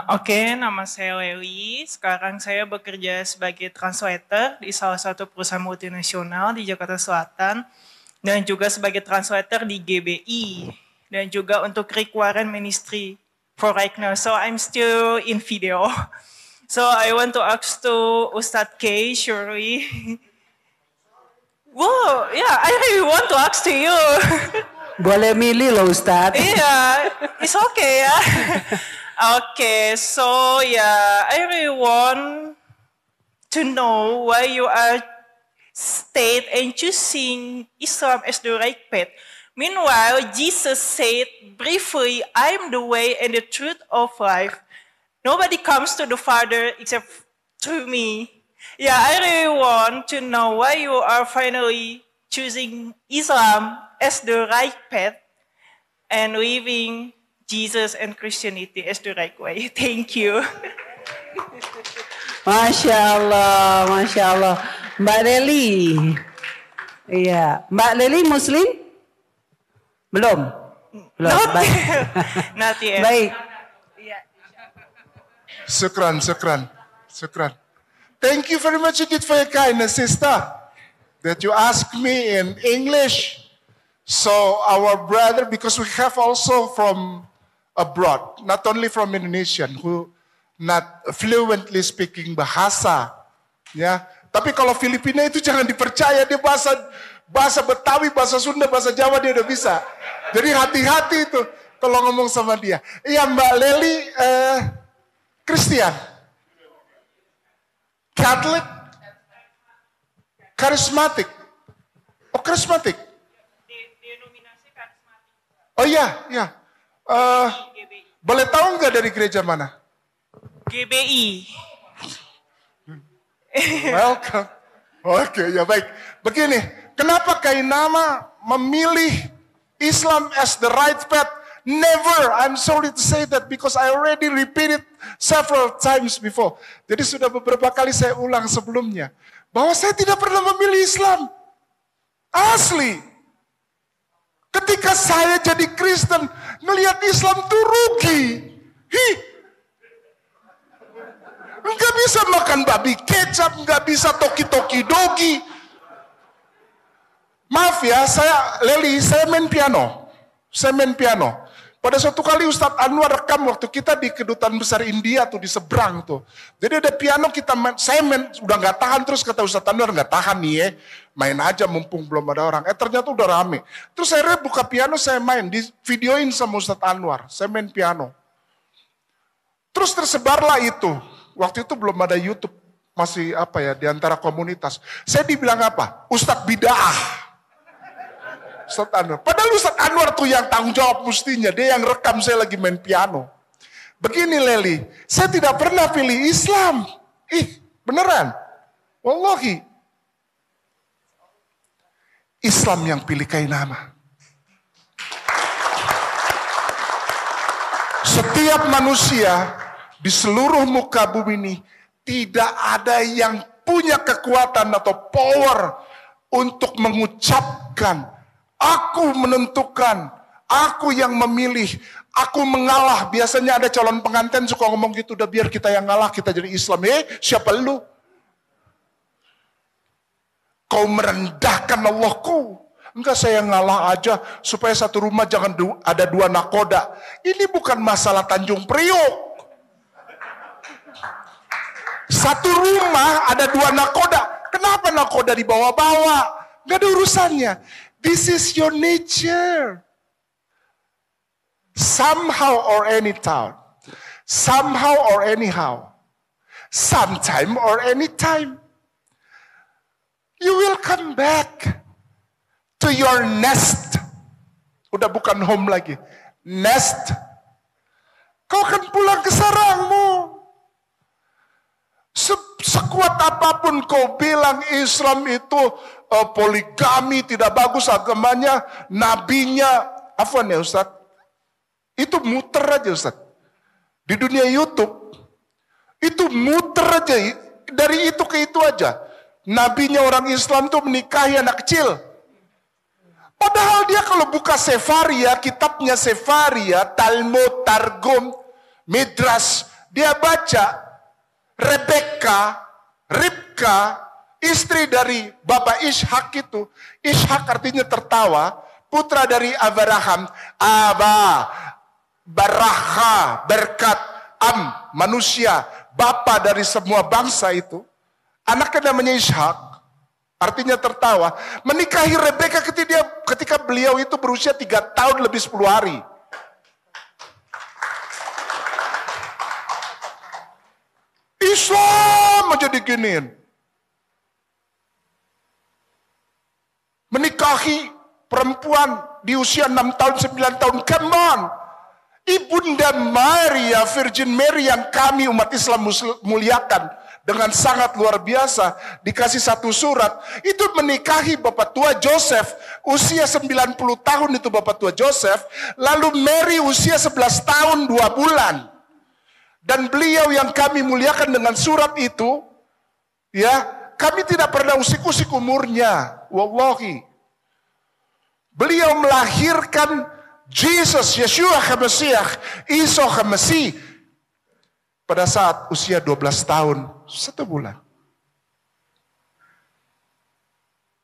Oke, nama saya Lewi. Sekarang saya bekerja sebagai translator di salah satu perusahaan multinasional di Jakarta Selatan dan juga sebagai translator di GBI dan juga untuk Requirement Ministry for right now. So I'm still in video. So I want to ask to Ustadz K, Shuri. Wow, yeah, I really want to ask to you. Boleh milih loh Ustadz. Yeah, it's okay ya. Okay, so yeah, I really want to know why you are state and choosing Islam as the right path. Meanwhile, Jesus said briefly, I am the way and the truth of life. Nobody comes to the Father except through me. Yeah, I really want to know why you are finally choosing Islam as the right path and living Jesus and Christianity as the right way. Thank you. Masya Allah, Masya Allah. Mbak Leli. Iya, Mbak Leli Muslim? Belum? Belum. Not yet. Baik. Syukran. Thank you very much indeed for your kindness, sister, that you asked me in English. So our brother, because we have also from abroad, not only from Indonesian who not fluently speaking bahasa, ya. Tapi kalau Filipina itu jangan dipercaya, dia bahasa Betawi, bahasa Sunda, bahasa Jawa dia udah bisa. Jadi hati-hati itu kalau ngomong sama dia. Iya Mbak Leli, Kristen, Catholic, karismatik. Oh karismatik. Denominasi karismatik. Oh iya. Boleh tahu nggak dari gereja mana? GBI. Welcome. Oke, ya baik. Begini, kenapa Kainama memilih Islam as the right path? Never. I'm sorry to say that because I already repeated several times before. Jadi sudah beberapa kali saya ulang sebelumnya. Bahwa saya tidak pernah memilih Islam. Asli. Ketika saya jadi Kristen, ngelihat Islam tuh rugi. Nggak bisa makan babi kecap, nggak bisa toki-toki dogi. Maaf ya, saya main piano. Pada suatu kali Ustadz Anwar rekam waktu kita di Kedutaan Besar India tuh di seberang tuh. Jadi ada piano kita main, saya main udah nggak tahan, terus kata Ustadz Anwar nggak tahan nih ya, main aja mumpung belum ada orang. Ternyata udah rame. Terus saya buka piano, saya main, di videoin sama Ustadz Anwar, saya main piano. Terus tersebarlah itu. Waktu itu belum ada YouTube, masih di antara komunitas. Saya dibilang apa? Ustadz Bid'ah. Ustadz Anwar. Padahal Ustadz Anwar tuh yang tanggung jawab mestinya. Dia yang rekam saya lagi main piano. Begini Leli, saya tidak pernah pilih Islam. Beneran. Wallahi. Islam yang pilih Kainama. Setiap manusia di seluruh muka bumi ini tidak ada yang punya kekuatan atau power untuk mengucapkan, aku menentukan, aku yang memilih, aku mengalah. Biasanya ada calon pengantin suka ngomong gitu, udah biar kita yang ngalah, kita jadi Islam. Siapa lu? Kau merendahkan Allahku. Enggak, saya ngalah aja supaya satu rumah jangan ada dua nakoda. Ini bukan masalah Tanjung Priok. Satu rumah ada dua nakoda. Kenapa nakoda dibawa-bawa? Gak ada urusannya. This is your nature. Somehow or anyhow. Somehow or anyhow. Sometime or anytime. You will come back to your nest. Udah bukan home lagi. Nest. Kau akan pulang ke sarangmu. Sekuat apapun kau bilang Islam itu poligami, tidak bagus agamanya, nabinya, afwan ya Ustaz, itu muter aja Ustaz. Di dunia YouTube, itu muter aja, dari itu ke itu aja. Nabinya orang Islam tuh menikahi anak kecil. Padahal dia kalau buka Sefaria, kitabnya Sefaria, Talmud, Targum, Midrash, dia baca Ribka, istri dari Bapak Ishak itu. Ishak artinya tertawa, putra dari Abraham. Baraha, berkat, manusia, bapa dari semua bangsa itu. Anaknya namanya Ishak, artinya tertawa. Menikahi Rebeka ketika beliau itu berusia 3 tahun lebih 10 hari. Islam aja diginiin. Menikahi perempuan di usia 6 tahun, 9 tahun. Come on. Ibunda Maria, Virgin Mary yang kami umat Islam muliakan dengan sangat luar biasa. Dikasih 1 surat. Itu menikahi Bapak tua Joseph. Usia 90 tahun itu Bapak tua Joseph. Lalu Mary usia 11 tahun 2 bulan. Dan beliau yang kami muliakan dengan surat itu, ya, kami tidak pernah usik-usik umurnya. Wallahi. Beliau melahirkan Jesus, Yeshua HaMashiach, Isa HaMasih, pada saat usia 12 tahun, 1 bulan.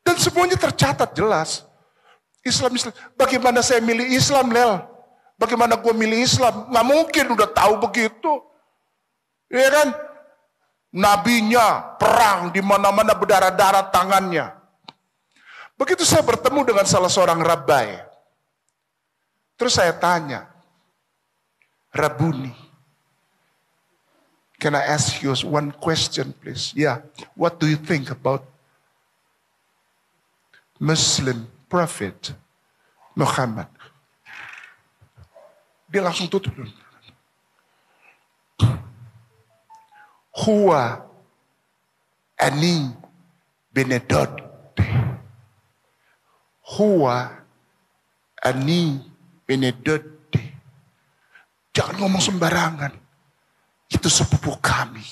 Dan semuanya tercatat jelas. Islam. Bagaimana saya milih Islam, Lel? Bagaimana gue milih Islam? Nggak mungkin udah tahu begitu. Iya kan? Nabinya perang di mana-mana berdarah-darah tangannya. Begitu saya bertemu dengan salah seorang rabai. Terus saya tanya, Rabuni, can I ask you one question please? Yeah, what do you think about Muslim Prophet Muhammad? Dia langsung tutup. Huwa ani benedote. Huwa ani benedote. Jangan ngomong sembarangan. Itu sepupu kami.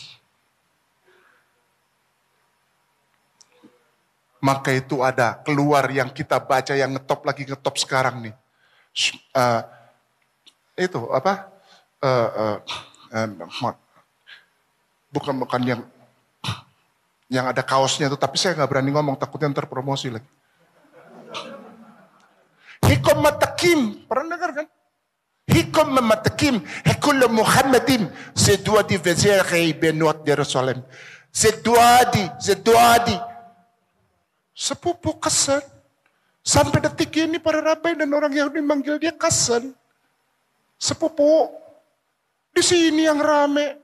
Maka itu ada keluar yang kita baca yang ngetop sekarang nih. Itu apa? Bukan yang ada kaosnya itu, tapi saya nggak berani ngomong takutnya ntar promosi lagi. Hikum matakim, pernah dengar kan? Hikum matakim, hekul Muhammadin, seduadi vezerhi benot Yerusalem, seduadi. Sepupu Kasan. Sampai detik ini para rabai dan orang Yahudi manggil dia Kasan. Sepupu. Di sini yang rame.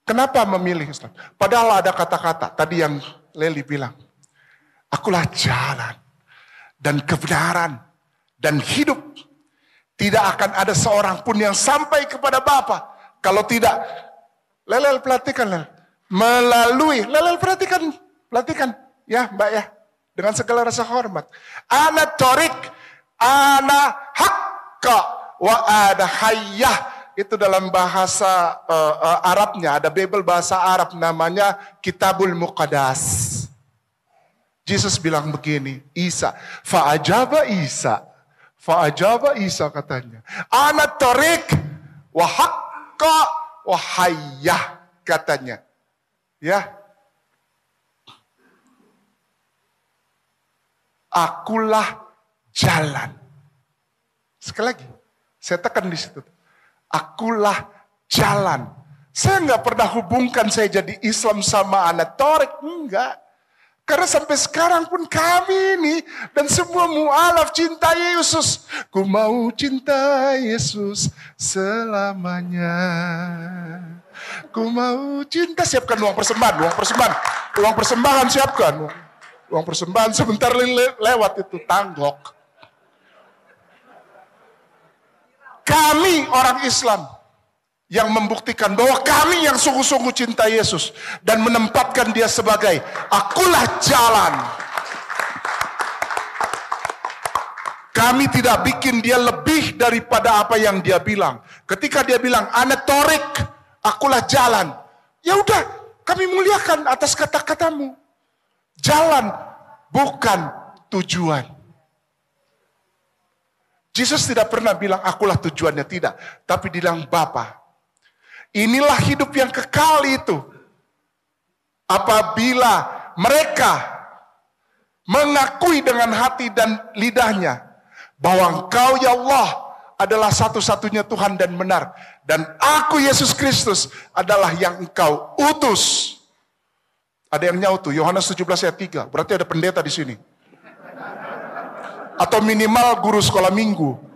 Kenapa memilih Islam? Padahal ada kata-kata tadi yang Leli bilang. Akulah jalan dan kebenaran dan hidup. Tidak akan ada seorang pun yang sampai kepada Bapa. Kalau tidak, Lelel perhatikan. Melalui, Lelel perhatikan. Ya Mbak ya. Dengan segala rasa hormat. Ana torik, ana hakka, wa ada hayyah. Itu dalam bahasa Arabnya. Ada Bible bahasa Arab namanya Kitabul Muqaddas. Yesus bilang begini, Isa. Fa'ajaba Isa katanya. Ana torik, wa hakka, wa hayyah katanya. Ya. Akulah jalan. Sekali lagi, saya tekan di situ. Akulah jalan. Saya nggak pernah hubungkan saya jadi Islam sama anatorik, enggak. Karena sampai sekarang pun kami ini dan semua mu'alaf cinta Yesus. Ku mau cinta Yesus selamanya. Ku mau cinta, siapkan uang persembahan siapkan. Uang persembahan sebentar lewat itu tanggok. Kami orang Islam yang membuktikan bahwa kami yang sungguh-sungguh cinta Yesus dan menempatkan dia sebagai akulah jalan. Kami tidak bikin dia lebih daripada apa yang dia bilang. Ketika dia bilang anatorik, akulah jalan. Ya udah, kami muliakan atas kata-katamu. Jalan bukan tujuan. Yesus tidak pernah bilang akulah tujuannya, tidak. Tapi bilang Bapa, Inilah hidup yang kekal itu. Apabila mereka mengakui dengan hati dan lidahnya bahwa Engkau ya Allah adalah satu-satunya Tuhan dan benar, dan aku Yesus Kristus adalah yang Engkau utus. Ada yang nyaut tuh, Yohanes 17 ayat 3. Berarti ada pendeta di sini. Atau minimal guru sekolah minggu.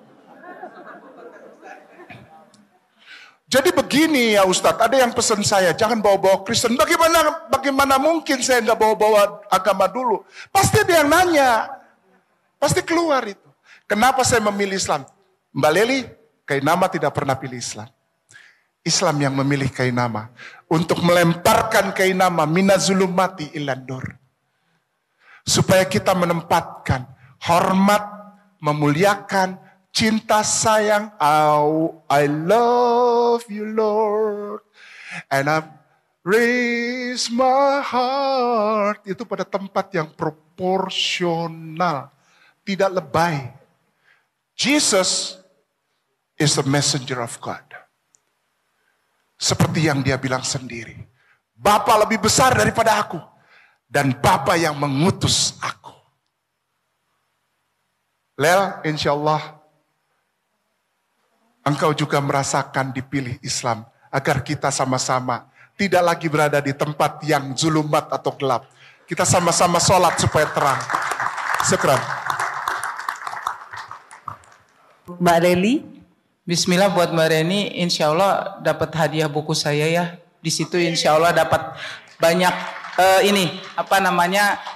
Jadi begini ya Ustadz, ada yang pesan saya, jangan bawa-bawa Kristen. Bagaimana mungkin saya nggak bawa-bawa agama dulu? Pasti ada yang nanya. Pasti keluar itu. Kenapa saya memilih Islam? Mbak Leli, Kainama tidak pernah pilih Islam. Islam yang memilih Kainama. Untuk melemparkan Kainama minazulumati ilan nur. Supaya kita menempatkan hormat, memuliakan, cinta sayang, oh, I love you Lord, and I raise my heart. Itu pada tempat yang proporsional, tidak lebay. Jesus is the messenger of God. Seperti yang dia bilang sendiri, Bapa lebih besar daripada aku, dan Bapa yang mengutus aku. Lel, insya Allah engkau juga merasakan dipilih Islam, agar kita sama-sama tidak lagi berada di tempat yang zulumat atau gelap. Kita sama-sama sholat supaya terang. Syukran. Mbak Leli. Bismillah buat Mbak Reni, insya Allah dapat hadiah buku saya ya. Di situ insya Allah dapat banyak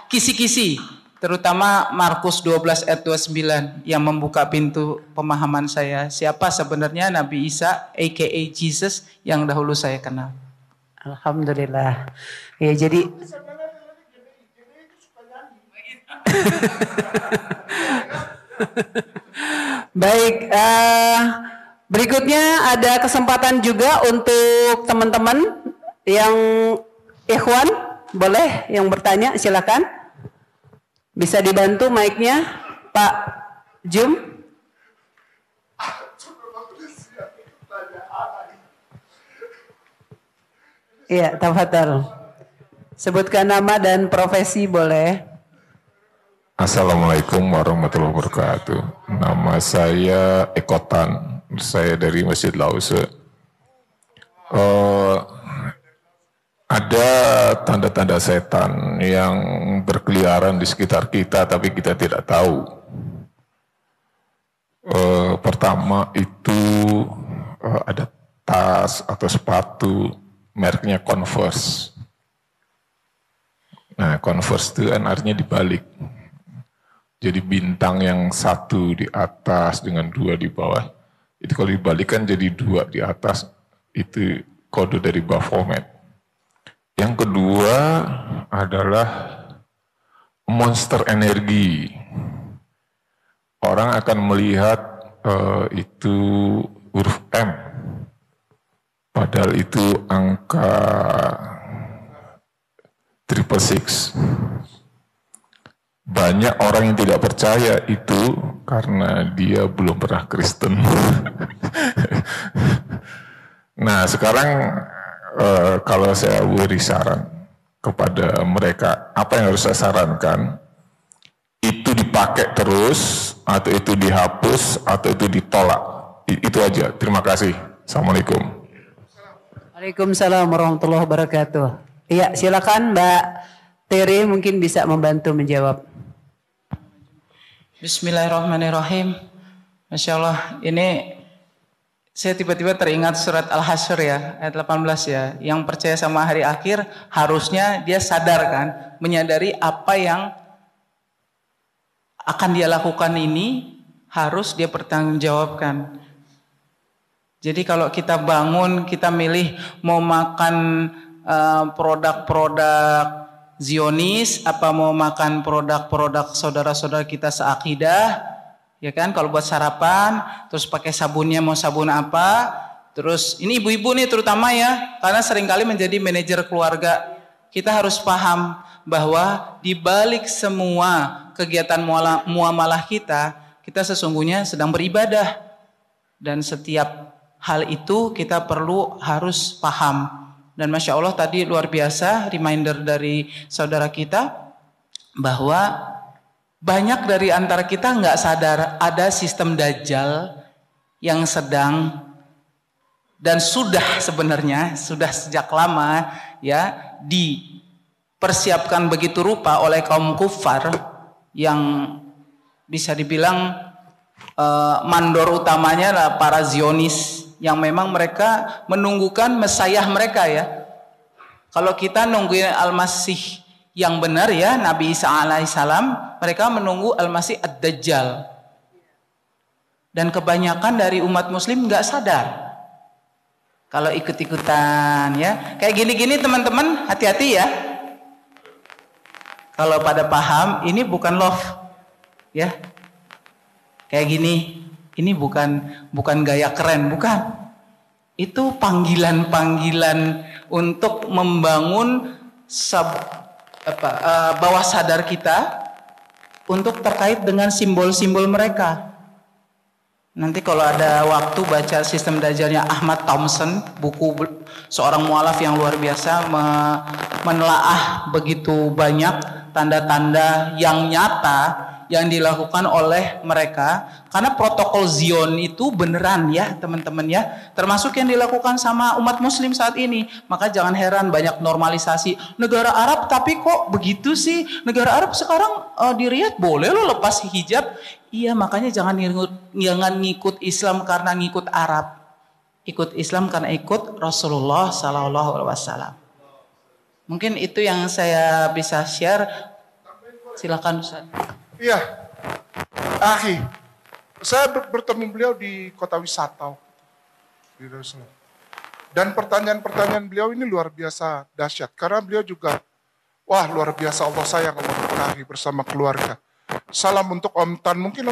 kisi-kisi. Terutama Markus 12 ayat 29 yang membuka pintu pemahaman saya. Siapa sebenarnya Nabi Isa, aka Jesus, yang dahulu saya kenal. Alhamdulillah. Ya jadi baik, berikutnya ada kesempatan juga untuk teman-teman yang ikhwan, boleh yang bertanya silakan. Bisa dibantu mic-nya Pak Jum. Iya, tafadhal. Sebutkan nama dan profesi boleh. Assalamualaikum warahmatullahi wabarakatuh. Nama saya Ekotan, saya dari Masjid Lause. Ada tanda-tanda setan yang berkeliaran di sekitar kita, tapi kita tidak tahu. Pertama itu ada tas atau sepatu mereknya Converse. Nah, Converse itu kan artinya dibalik. Jadi bintang yang satu di atas dengan dua di bawah. Itu kalau dibalikan jadi dua di atas, itu kode dari Baphomet. Yang kedua adalah monster energi. Orang akan melihat itu huruf M. Padahal itu angka 666. Banyak orang yang tidak percaya itu karena dia belum pernah Kristen. Nah sekarang kalau saya beri saran kepada mereka, apa yang harus saya sarankan? Itu dipakai terus, atau itu dihapus, atau itu ditolak. Itu aja. Terima kasih. Assalamualaikum. Waalaikumsalam warahmatullahi wabarakatuh. Iya, silakan Mbak Tere mungkin bisa membantu menjawab. Bismillahirrahmanirrahim. Masya Allah, ini saya tiba-tiba teringat surat Al-Hasyr ya, ayat 18 ya. Yang percaya sama hari akhir harusnya dia sadar kan, menyadari apa yang akan dia lakukan ini harus dia pertanggungjawabkan. Jadi kalau kita bangun, kita milih mau makan produk-produk Zionis, apa mau makan produk-produk saudara-saudara kita seakidah, ya kan, kalau buat sarapan, terus pakai sabunnya mau sabun apa, terus ini ibu-ibu nih terutama ya, karena seringkali menjadi manajer keluarga, kita harus paham bahwa di balik semua kegiatan muamalah kita sesungguhnya sedang beribadah, dan setiap hal itu kita harus paham. Dan Masya Allah tadi luar biasa reminder dari saudara kita bahwa banyak dari antara kita nggak sadar ada sistem dajjal yang sedang dan sudah sejak lama ya dipersiapkan begitu rupa oleh kaum kufar yang bisa dibilang mandor utamanya adalah para Zionis yang memang mereka menunggukan Mesias mereka ya. Kalau kita nungguin Al-Masih yang benar ya, Nabi Isa alaihissalam, mereka menunggu Al-Masih Ad-Dajjal. Dan kebanyakan dari umat muslim nggak sadar. Kalau ikut-ikutan ya. Kayak gini-gini teman-teman, hati-hati ya. Kalau pada paham, ini bukan love. Ya. Kayak gini. Ini bukan gaya keren, bukan. Itu panggilan-panggilan untuk membangun bawah sadar kita untuk terkait dengan simbol-simbol mereka. Nanti kalau ada waktu baca sistem dajjalnya Ahmad Thompson, buku seorang mualaf yang luar biasa menelaah begitu banyak tanda-tanda yang nyata yang dilakukan oleh mereka, karena protokol Zion itu beneran ya teman-teman ya, termasuk yang dilakukan sama umat muslim saat ini. Maka jangan heran banyak normalisasi negara Arab, tapi kok begitu sih negara Arab sekarang di Riyadh boleh lo lepas hijab. Iya, makanya jangan ngikut Islam karena ngikut Arab, ikut Islam karena ikut Rasulullah Sallallahu Alaihi Wasallam. Mungkin itu yang saya bisa share. Silakan Ustaz. Iya, Akhi, saya bertemu beliau di kota wisata di Darussalam. Dan pertanyaan-pertanyaan beliau ini luar biasa dahsyat. Karena beliau juga, wah luar biasa Allah sayang sama Akhi bersama keluarga. Salam untuk Om Tan mungkin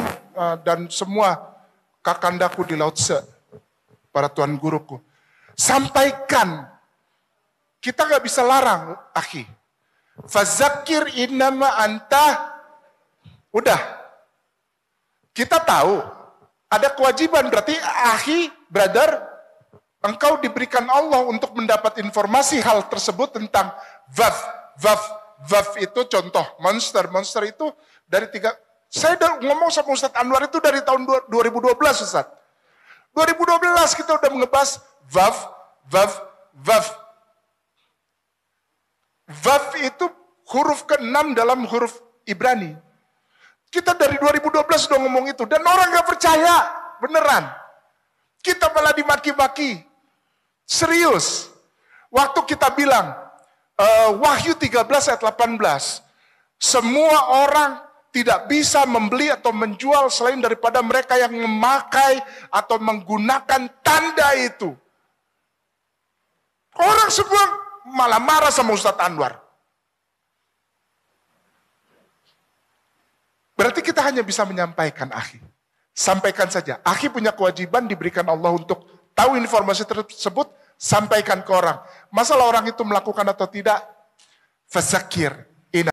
dan semua kakandaku di Laut Se, para tuan guruku. Sampaikan, kita gak bisa larang, Akhi. Fazakir innama anta. Udah, kita tahu ada kewajiban, berarti akhi, brother, engkau diberikan Allah untuk mendapat informasi hal tersebut tentang Vaf itu contoh, monster itu dari saya udah ngomong sama Ustadz Anwar itu dari tahun 2012 Ustadz. 2012 kita udah ngebahas Vaf itu huruf ke-6 dalam huruf Ibrani. Kita dari 2012 udah ngomong itu. Dan orang gak percaya. Beneran. Kita malah dimaki-maki. Serius. Waktu kita bilang, Wahyu 13 ayat 18. Semua orang tidak bisa membeli atau menjual selain daripada mereka yang memakai atau menggunakan tanda itu. Orang semua malah marah sama Ustadz Anwar. Berarti kita hanya bisa menyampaikan, akhi. Sampaikan saja. Akhi punya kewajiban diberikan Allah untuk tahu informasi tersebut, sampaikan ke orang. Masalah orang itu melakukan atau tidak, fazakir.